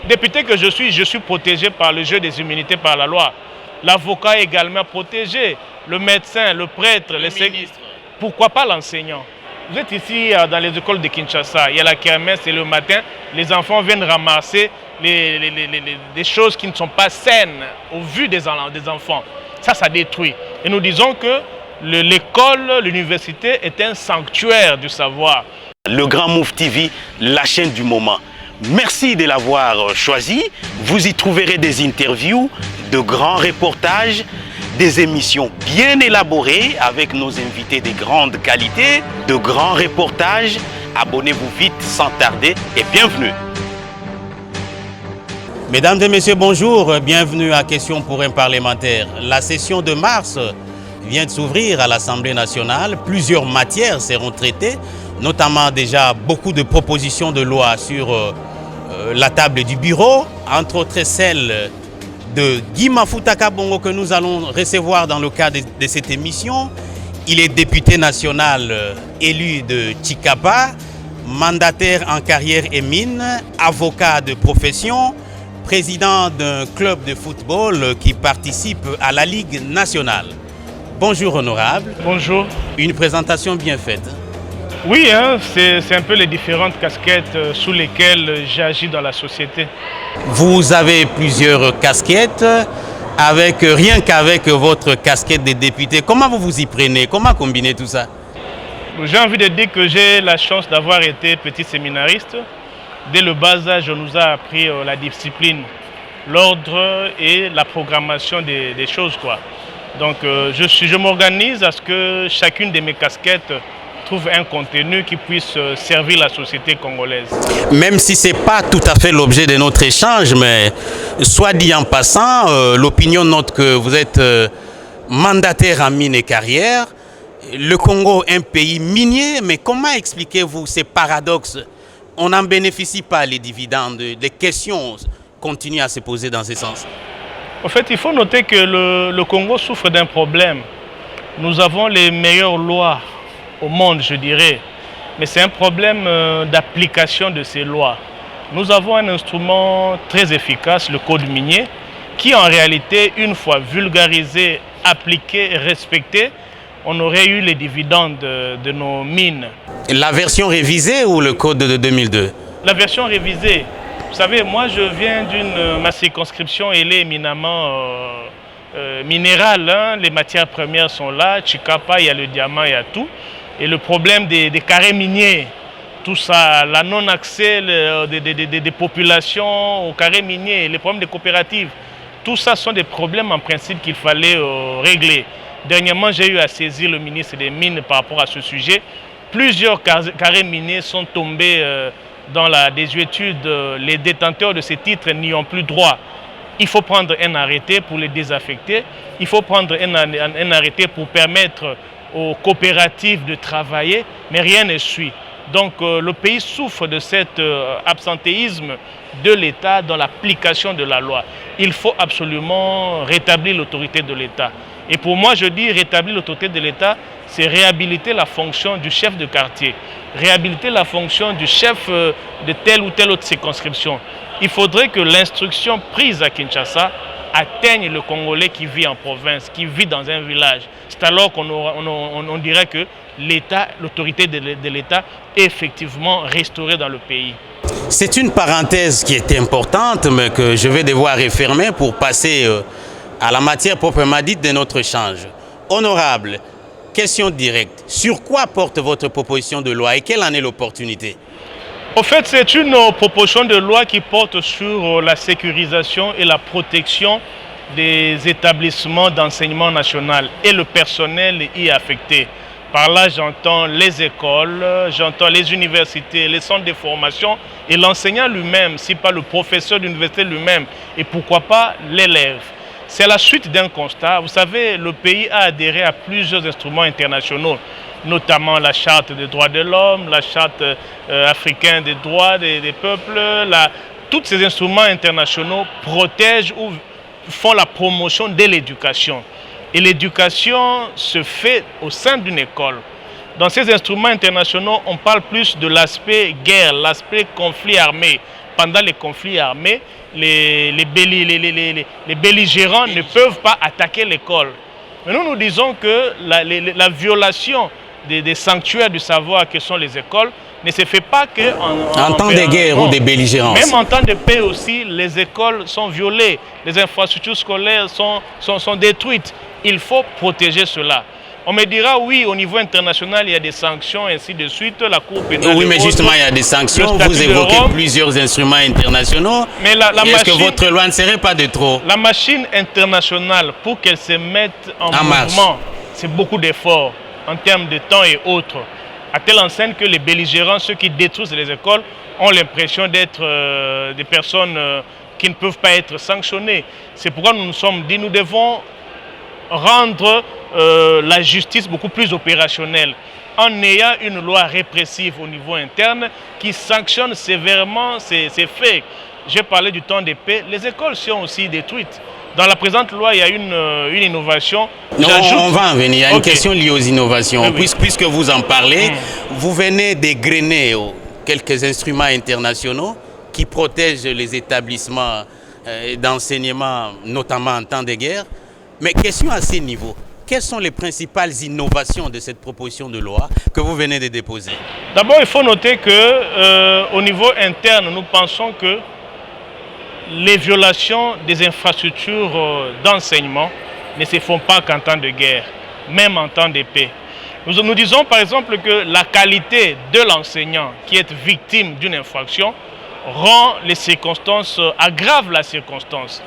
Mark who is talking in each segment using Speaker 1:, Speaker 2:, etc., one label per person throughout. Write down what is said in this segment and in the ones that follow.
Speaker 1: Député que je suis protégé par le jeu des immunités par la loi. L'avocat est également protégé, le médecin, le prêtre, les ministres. Pourquoi pas l'enseignant? Vous êtes ici dans les écoles de Kinshasa, il y a la kermesse et le matin, les enfants viennent ramasser des choses qui ne sont pas saines au vu des enfants. Ça détruit. Et nous disons que l'école, l'université est un sanctuaire du savoir.
Speaker 2: Le Grand Move TV, la chaîne du moment. Merci de l'avoir choisi. Vous y trouverez des interviews, de grands reportages, des émissions bien élaborées avec nos invités de grande qualité, de grands reportages. Abonnez-vous vite sans tarder et bienvenue. Mesdames et messieurs, bonjour. Bienvenue à Questions pour un parlementaire. La session de mars vient de s'ouvrir à l'Assemblée nationale. Plusieurs matières seront traitées, notamment déjà beaucoup de propositions de loi sur la table du bureau, entre autres celle de Guy Mafuta Kabongo que nous allons recevoir dans le cadre de cette émission. Il est député national élu de Tchikapa, mandataire en carrière et mine, avocat de profession, président d'un club de football qui participe à la Ligue nationale. Bonjour honorable.
Speaker 1: Bonjour.
Speaker 2: Une présentation bien faite.
Speaker 1: Oui, hein, c'est un peu les différentes casquettes sous lesquelles j'agis dans la société.
Speaker 2: Vous avez plusieurs casquettes, rien qu'avec votre casquette de député. Comment vous vous y prenez? Comment combiner tout ça?
Speaker 1: J'ai envie de dire que j'ai la chance d'avoir été petit séminariste. Dès le bas âge, on nous a appris la discipline, l'ordre et la programmation des choses, quoi. Donc je m'organise à ce que chacune de mes casquettes trouve un contenu qui puisse servir la société congolaise.
Speaker 2: Même si ce n'est pas tout à fait l'objet de notre échange, mais soit dit en passant, l'opinion note que vous êtes mandataire en mine et carrière. Le Congo est un pays minier, mais comment expliquez-vous ces paradoxes? On n'en bénéficie pas les dividendes, les questions continuent à se poser dans ce sens.
Speaker 1: En fait, il faut noter que le Congo souffre d'un problème. Nous avons les meilleures lois au monde, je dirais, mais c'est un problème d'application de ces lois. Nous avons un instrument très efficace, le code minier, qui en réalité, une fois vulgarisé, appliqué, respecté, on aurait eu les dividendes de nos mines.
Speaker 2: La version révisée ou le code de 2002?
Speaker 1: La version révisée. Vous savez, moi je viens ma circonscription, elle est éminemment minérale, hein. Les matières premières sont là, Tchikapa, il y a le diamant, il y a tout. Et le problème des carrés miniers, tout ça, la non-accès des populations aux carrés miniers, les problèmes des coopératives, tout ça sont des problèmes en principe qu'il fallait régler. Dernièrement, j'ai eu à saisir le ministre des Mines par rapport à ce sujet. Plusieurs carrés miniers sont tombés dans la désuétude. Les détenteurs de ces titres n'y ont plus droit. Il faut prendre un arrêté pour les désaffecter. Il faut prendre un arrêté pour permettre aux coopératives de travailler, mais rien ne suit. Donc le pays souffre de cet absentéisme de l'État dans l'application de la loi. Il faut absolument rétablir l'autorité de l'État. Et pour moi, je dis rétablir l'autorité de l'État, c'est réhabiliter la fonction du chef de quartier, réhabiliter la fonction du chef de telle ou telle autre circonscription. Il faudrait que l'instruction prise à Kinshasa atteigne le Congolais qui vit en province, qui vit dans un village. C'est alors qu'on dirait que l'État, l'autorité de l'État est effectivement restaurée dans le pays.
Speaker 2: C'est une parenthèse qui est importante, mais que je vais devoir refermer pour passer à la matière proprement dite de notre échange. Honorable, question directe. Sur quoi porte votre proposition de loi et quelle en est l'opportunité?
Speaker 1: En fait, c'est une proposition de loi qui porte sur la sécurisation et la protection des établissements d'enseignement national et le personnel y affecté. Par là, j'entends les écoles, j'entends les universités, les centres de formation et l'enseignant lui-même, si pas le professeur d'université lui-même, et pourquoi pas l'élève. C'est la suite d'un constat. Vous savez, le pays a adhéré à plusieurs instruments internationaux, notamment la Charte des droits de l'homme, la Charte africaine des droits des peuples. Tous ces instruments internationaux protègent ou font la promotion de l'éducation. Et l'éducation se fait au sein d'une école. Dans ces instruments internationaux, on parle plus de l'aspect guerre, l'aspect conflit armé. pendant les conflits armés, les belligérants ne peuvent pas attaquer l'école. Mais nous disons que la violation des sanctuaires du savoir que sont les écoles ne se fait pas qu'en
Speaker 2: temps de guerre ou de belligérance.
Speaker 1: Même en temps de paix aussi, les écoles sont violées, les infrastructures scolaires sont détruites. Il faut protéger cela. On me dira, oui, au niveau international, il y a des sanctions, ainsi de suite, la Cour pénale...
Speaker 2: Oui, mais justement, il y a des sanctions. Vous évoquez plusieurs instruments internationaux. Mais est-ce que votre loi ne serait pas de trop?
Speaker 1: La machine internationale, pour qu'elle se mette en mouvement, c'est beaucoup d'efforts en termes de temps et autres. À telle enseigne que les belligérants, ceux qui détruisent les écoles, ont l'impression d'être des personnes qui ne peuvent pas être sanctionnées. C'est pourquoi nous nous sommes dit, nous devons rendre la justice beaucoup plus opérationnelle en ayant une loi répressive au niveau interne qui sanctionne sévèrement ces faits. J'ai parlé du temps de paix, les écoles sont aussi détruites. Dans la présente loi, il y a une innovation.
Speaker 2: Non, on va en venir. Il y a une question liée aux innovations. Oui. Puisque vous en parlez, vous venez d'égrener quelques instruments internationaux qui protègent les établissements d'enseignement, notamment en temps de guerre. Mais question à ces niveaux, quelles sont les principales innovations de cette proposition de loi que vous venez de déposer?
Speaker 1: D'abord, il faut noter qu'au niveau interne, nous pensons que les violations des infrastructures d'enseignement ne se font pas qu'en temps de guerre, même en temps de paix. Nous disons par exemple que la qualité de l'enseignant qui est victime d'une infraction rend les circonstances, aggrave la circonstance.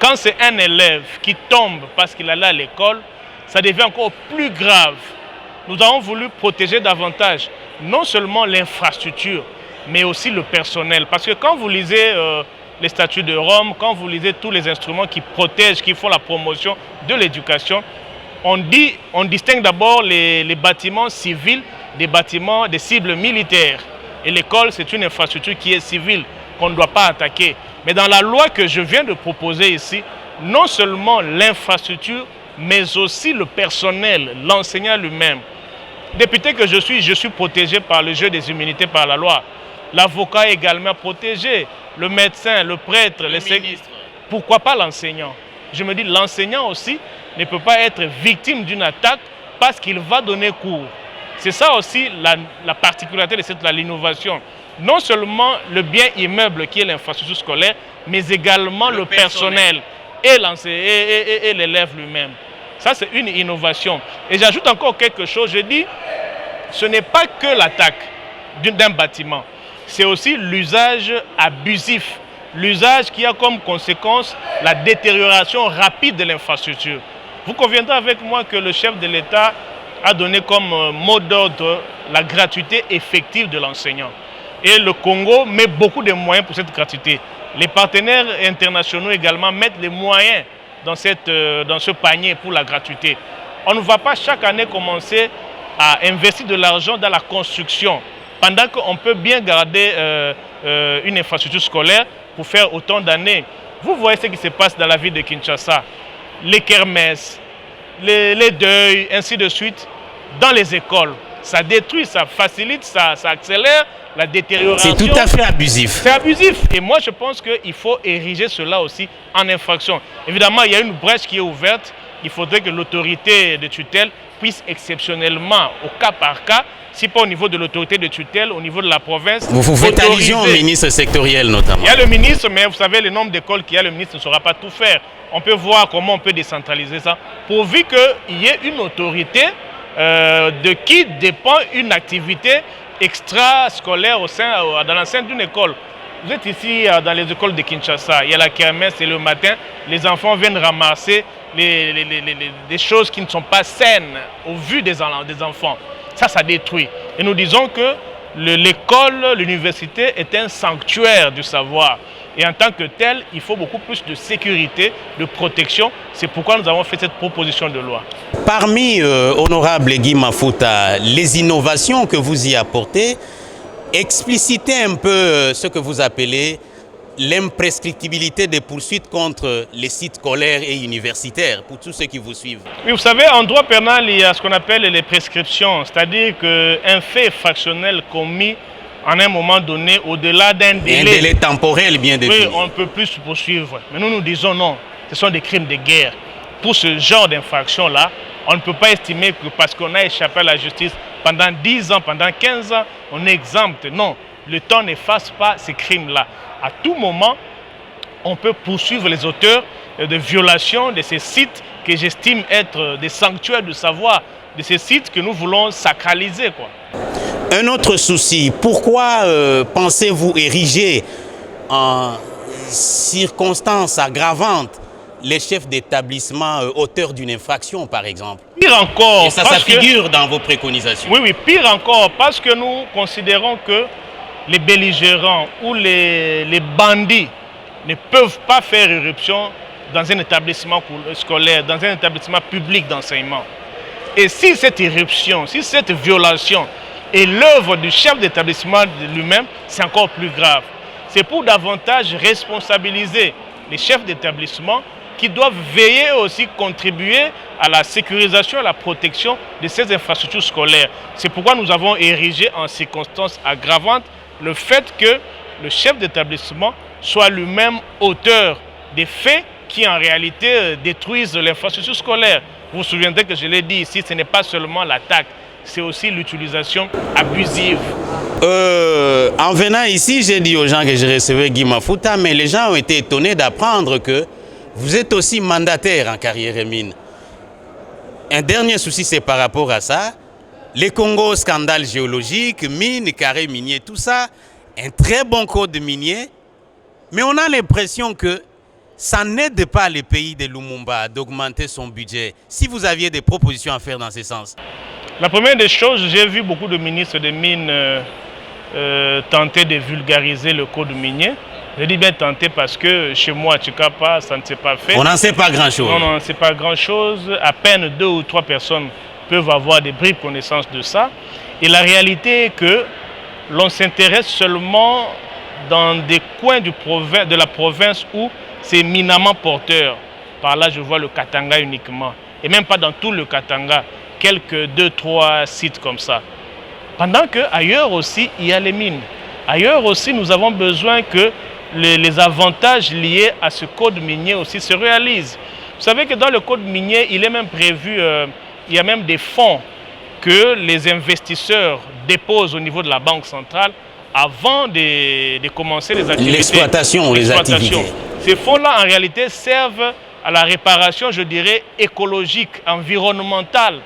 Speaker 1: Quand c'est un élève qui tombe parce qu'il allait à l'école, ça devient encore plus grave. Nous avons voulu protéger davantage non seulement l'infrastructure, mais aussi le personnel. Parce que quand vous lisez les statuts de Rome, quand vous lisez tous les instruments qui protègent, qui font la promotion de l'éducation, on distingue d'abord les bâtiments civils des bâtiments des cibles militaires. Et l'école, c'est une infrastructure qui est civile, qu'on ne doit pas attaquer. Mais dans la loi que je viens de proposer ici, non seulement l'infrastructure, mais aussi le personnel, l'enseignant lui-même. Député que je suis protégé par le jeu des immunités par la loi. L'avocat est également protégé, le médecin, le prêtre, le ministre. Pourquoi pas l'enseignant? Je me dis, l'enseignant aussi ne peut pas être victime d'une attaque parce qu'il va donner cours. C'est ça aussi la particularité de l'innovation. Non seulement le bien immeuble qui est l'infrastructure scolaire, mais également le personnel et l'élève lui-même. Ça, c'est une innovation. Et j'ajoute encore quelque chose. Je dis, ce n'est pas que l'attaque d'un bâtiment. C'est aussi l'usage abusif. L'usage qui a comme conséquence la détérioration rapide de l'infrastructure. Vous conviendrez avec moi que le chef de l'État a donné comme mot d'ordre la gratuité effective de l'enseignant. Et le Congo met beaucoup de moyens pour cette gratuité. Les partenaires internationaux également mettent les moyens dans ce panier pour la gratuité. On ne va pas chaque année commencer à investir de l'argent dans la construction, pendant qu'on peut bien garder une infrastructure scolaire pour faire autant d'années. Vous voyez ce qui se passe dans la ville de Kinshasa, les kermesses, les deuils, ainsi de suite, dans les écoles. Ça détruit, ça facilite, ça accélère la détérioration.
Speaker 2: C'est tout à fait abusif.
Speaker 1: C'est abusif. Et moi, je pense qu'il faut ériger cela aussi en infraction. Évidemment, il y a une brèche qui est ouverte. Il faudrait que l'autorité de tutelle puisse exceptionnellement, au cas par cas, si pas au niveau de l'autorité de tutelle, au niveau de la province...
Speaker 2: Vous faites allusion au ministre sectoriel notamment.
Speaker 1: Il y a le ministre, mais vous savez, le nombre d'écoles qu'il y a, le ministre ne saura pas tout faire. On peut voir comment on peut décentraliser ça, pourvu qu'il y ait une autorité de qui dépend une activité extrascolaire dans l'enceinte d'une école. Vous êtes ici dans les écoles de Kinshasa, il y a la kermesse et le matin, les enfants viennent ramasser des choses qui ne sont pas saines au vu des enfants. Ça détruit. Et nous disons que l'école, l'université est un sanctuaire du savoir. Et en tant que tel, il faut beaucoup plus de sécurité, de protection. C'est pourquoi nous avons fait cette proposition de loi.
Speaker 2: Parmi, honorable Guy Mafuta, les innovations que vous y apportez, explicitez un peu ce que vous appelez l'imprescriptibilité des poursuites contre les sites scolaires et universitaires, pour tous ceux qui vous suivent.
Speaker 1: Oui, vous savez, en droit pénal, il y a ce qu'on appelle les prescriptions, c'est-à-dire qu'un fait fractionnel commis en un moment donné, au-delà d'un délai.
Speaker 2: Un délai temporel bien défini.
Speaker 1: Oui, on ne peut plus se poursuivre. Mais nous disons non, ce sont des crimes de guerre. Pour ce genre d'infraction-là, on ne peut pas estimer que parce qu'on a échappé à la justice pendant 10 ans, pendant 15 ans, on est exempt. Non, le temps n'efface pas ces crimes-là. À tout moment, on peut poursuivre les auteurs de violations de ces sites que j'estime être des sanctuaires de savoir, de ces sites que nous voulons sacraliser, quoi.
Speaker 2: Un autre souci, pourquoi pensez-vous ériger en circonstances aggravantes les chefs d'établissement auteurs d'une infraction, par exemple?
Speaker 1: Pire encore,
Speaker 2: et ça figure dans vos préconisations.
Speaker 1: Oui, oui, pire encore, parce que nous considérons que les belligérants ou les bandits ne peuvent pas faire irruption dans un établissement scolaire, dans un établissement public d'enseignement. Et si cette irruption, si cette violation est l'œuvre du chef d'établissement lui-même, c'est encore plus grave. C'est pour davantage responsabiliser les chefs d'établissement qui doivent veiller aussi contribuer à la sécurisation et à la protection de ces infrastructures scolaires. C'est pourquoi nous avons érigé en circonstances aggravantes le fait que le chef d'établissement soit lui-même auteur des faits qui en réalité détruisent l'infrastructure scolaire. Vous vous souviendrez que je l'ai dit ici, ce n'est pas seulement l'attaque, c'est aussi l'utilisation abusive.
Speaker 2: En venant ici, j'ai dit aux gens que je recevais Guy Mafuta, mais les gens ont été étonnés d'apprendre que vous êtes aussi mandataire en carrière et mine. Un dernier souci, c'est par rapport à ça. Les Congo, scandale géologique, mines, carrés miniers, tout ça, un très bon code minier, mais on a l'impression que ça n'aide pas les pays de Lumumba d'augmenter son budget. Si vous aviez des propositions à faire dans ce sens.
Speaker 1: La première des choses, j'ai vu beaucoup de ministres des Mines tenter de vulgariser le code minier. Je dis bien tenter parce que chez moi, à Tchikapa, ça ne s'est pas fait.
Speaker 2: On n'en sait pas grand-chose.
Speaker 1: Non, on n'en sait pas grand-chose. À peine 2 ou 3 personnes peuvent avoir des bribes connaissances de ça. Et la réalité est que l'on s'intéresse seulement dans des coins de la province où c'est éminemment porteur. Par là, je vois le Katanga uniquement. Et même pas dans tout le Katanga. Quelques 2-3 sites comme ça. Pendant qu'ailleurs aussi, il y a les mines. Ailleurs aussi, nous avons besoin que les avantages liés à ce code minier aussi se réalisent. Vous savez que dans le code minier, il est même prévu, il y a même des fonds que les investisseurs déposent au niveau de la Banque centrale avant de commencer les activités.
Speaker 2: L'exploitation ou les activités.
Speaker 1: Ces fonds-là, en réalité, servent à la réparation, je dirais, écologique, environnementale.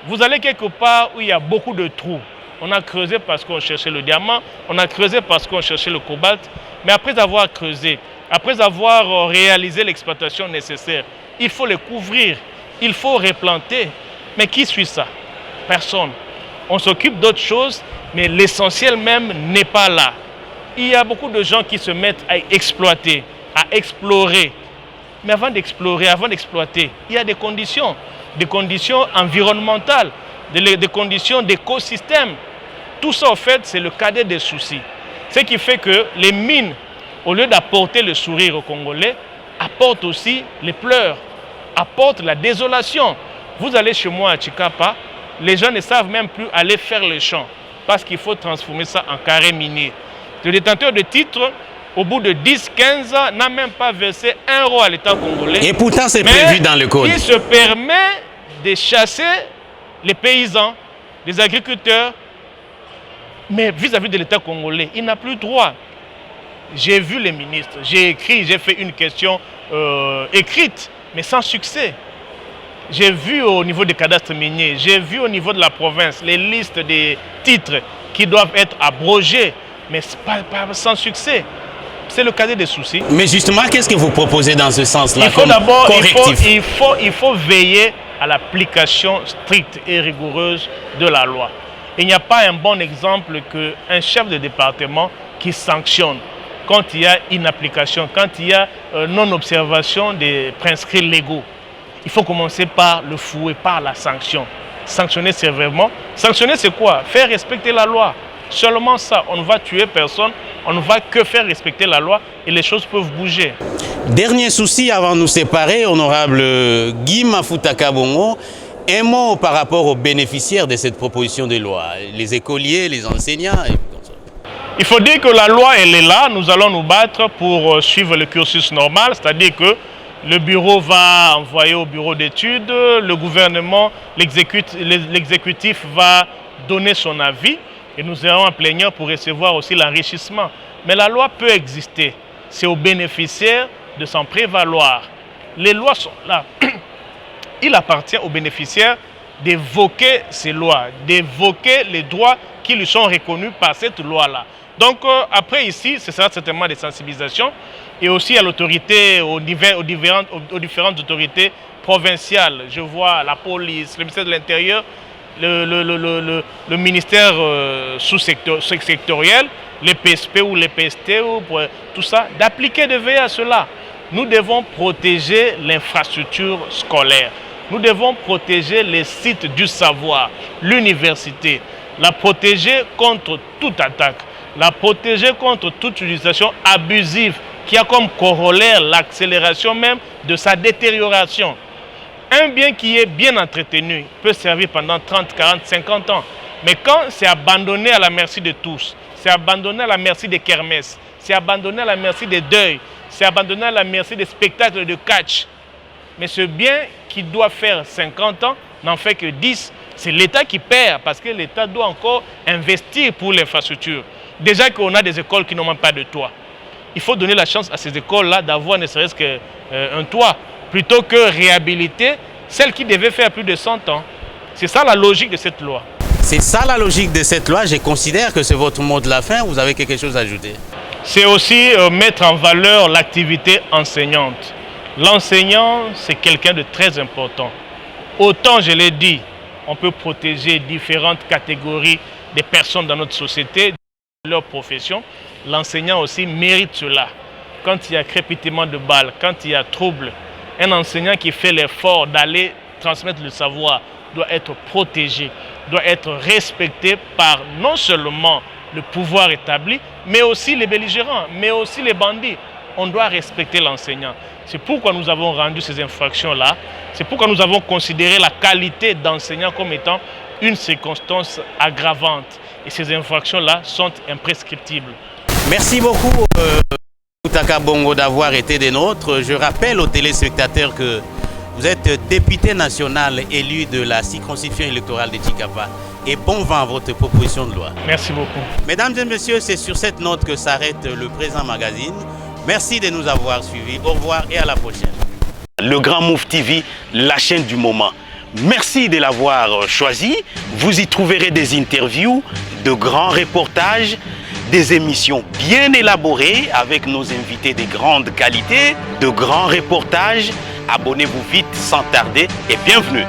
Speaker 1: Vous allez quelque part où il y a beaucoup de trous. On a creusé parce qu'on cherchait le diamant, on a creusé parce qu'on cherchait le cobalt. Mais après avoir creusé, après avoir réalisé l'exploitation nécessaire, il faut les couvrir, il faut replanter. Mais qui suit ça? Personne. On s'occupe d'autres choses, mais l'essentiel même n'est pas là. Il y a beaucoup de gens qui se mettent à exploiter, à explorer. Mais avant d'explorer, avant d'exploiter, il y a des conditions environnementales, des conditions d'écosystème. Tout ça, en fait, c'est le cadet des soucis. Ce qui fait que les mines, au lieu d'apporter le sourire aux Congolais, apportent aussi les pleurs, apportent la désolation. Vous allez chez moi à Tchikapa, les gens ne savent même plus aller faire le champ parce qu'il faut transformer ça en carré minier. Le détenteur de titre, au bout de 10-15 ans, n'a même pas versé 1 euro à l'État congolais.
Speaker 2: Et pourtant, c'est prévu dans le code.
Speaker 1: Il se permet de chasser les paysans, les agriculteurs, mais vis-à-vis de l'État congolais, il n'a plus droit. J'ai vu les ministres, j'ai écrit, j'ai fait une question écrite, mais sans succès. J'ai vu au niveau des cadastres miniers, j'ai vu au niveau de la province les listes des titres qui doivent être abrogés, mais pas sans succès. C'est le cadet des soucis.
Speaker 2: Mais justement, qu'est-ce que vous proposez dans ce sens-là?
Speaker 1: Il faut d'abord, il faut veiller à l'application stricte et rigoureuse de la loi. Il n'y a pas un bon exemple qu'un chef de département qui sanctionne quand il y a inapplication, quand il y a non-observation des prescrits légaux. Il faut commencer par le fouet, par la sanction. Sanctionner sévèrement. Sanctionner, c'est quoi? Faire respecter la loi. Seulement ça, on ne va tuer personne, on ne va que faire respecter la loi et les choses peuvent bouger.
Speaker 2: Dernier souci avant de nous séparer, honorable Guy Mafuta Kabongo, un mot par rapport aux bénéficiaires de cette proposition de loi, les écoliers, les enseignants.
Speaker 1: Il faut dire que la loi, elle est là. Nous allons nous battre pour suivre le cursus normal, c'est-à-dire que le bureau va envoyer au bureau d'études, le gouvernement, l'exécutif va donner son avis et nous serons en plénière pour recevoir aussi l'enrichissement. Mais la loi peut exister. C'est aux bénéficiaires de s'en prévaloir. Les lois sont là. Il appartient aux bénéficiaires d'évoquer ces lois, d'évoquer les droits qui lui sont reconnus par cette loi-là. Donc après ici, ce sera certainement des sensibilisations et aussi à l'autorité, aux différentes autorités provinciales. Je vois la police, le ministère de l'Intérieur, le ministère sous-sectoriel, les PSP ou les PST, ou tout ça, d'appliquer, de veiller à cela. Nous devons protéger l'infrastructure scolaire. Nous devons protéger les sites du savoir, l'université, la protéger contre toute attaque, la protéger contre toute utilisation abusive qui a comme corollaire l'accélération même de sa détérioration. Un bien qui est bien entretenu peut servir pendant 30, 40, 50 ans. Mais quand c'est abandonné à la merci de tous, c'est abandonné à la merci des kermesses, c'est abandonné à la merci des deuils, c'est abandonné à la merci des spectacles de catch. Mais ce bien qui doit faire 50 ans n'en fait que 10. C'est l'État qui perd parce que l'État doit encore investir pour l'infrastructure. Déjà qu'on a des écoles qui n'ont même pas de toit. Il faut donner la chance à ces écoles-là d'avoir ne serait-ce qu'un toit, plutôt que réhabiliter celles qui devaient faire plus de 100 ans. C'est ça la logique de cette loi.
Speaker 2: C'est ça la logique de cette loi. Je considère que c'est votre mot de la fin. Vous avez quelque chose à ajouter?
Speaker 1: C'est aussi mettre en valeur l'activité enseignante. L'enseignant, c'est quelqu'un de très important. Autant, je l'ai dit, on peut protéger différentes catégories de personnes dans notre société, leur profession. L'enseignant aussi mérite cela. Quand il y a crépitement de balles, quand il y a trouble, un enseignant qui fait l'effort d'aller transmettre le savoir doit être protégé, doit être respecté par non seulement le pouvoir établi, mais aussi les belligérants, mais aussi les bandits. On doit respecter l'enseignant. C'est pourquoi nous avons rendu ces infractions-là. C'est pourquoi nous avons considéré la qualité d'enseignant comme étant une circonstance aggravante. Et ces infractions-là sont imprescriptibles.
Speaker 2: Merci beaucoup, Boutaka Bongo, d'avoir été des nôtres. Je rappelle aux téléspectateurs que vous êtes député national élu de la circonscription électorale de Tchikapa. Et bon vent à votre proposition de loi.
Speaker 1: Merci beaucoup.
Speaker 2: Mesdames et messieurs, c'est sur cette note que s'arrête le présent magazine. Merci de nous avoir suivis. Au revoir et à la prochaine. Le Grand Move TV, la chaîne du moment. Merci de l'avoir choisi. Vous y trouverez des interviews, de grands reportages, des émissions bien élaborées avec nos invités de grande qualité, de grands reportages. Abonnez-vous vite sans tarder et bienvenue.